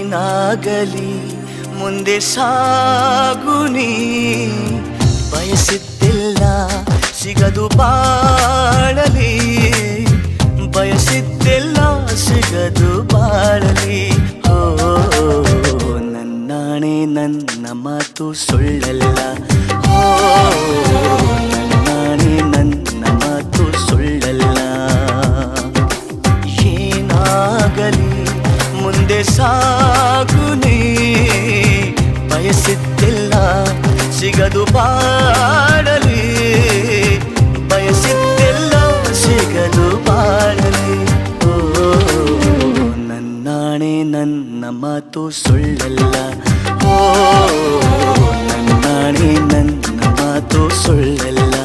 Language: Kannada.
ಏನಾಗಲಿ ಮುಂದೆ ಸಾಗುನಿ, ಬಯಸಿದ್ದೆಲ್ಲ ಸಿಗದು ಬಾಳಲಿ, ಬಯಸಿದ್ದೆಲ್ಲ ಸಿಗದು ಬಾಳಲಿ. ಓ ನನ್ನಾಣೆ ನನ್ನ ಮಾತು ಸುಳ್ಳಲ್ಲ, ಓ ನನ್ನಾಣೆ ನನ್ನ ಮಾತು ಸುಳ್ಳಲ್ಲ. ಏನಾಗಲಿ ಮುಂದೆ ಸಾಗುನಿ, ಬಯಸಿದ್ದೆಲ್ಲ ಸಿಗದು ಬಾಳಲಿ, ಬಯಸಿದ್ದೆಲ್ಲ ಸಿಗದು ಬಾಳಲಿ. ಓ ನನ್ನಾಣೆ ನನ್ನ ಮಾತು ಸುಳ್ಳಲ್ಲ, ಓ ನನ್ನಾಣೆ ನನ್ನ ಮಾತು ಸುಳ್ಳಲ್ಲ.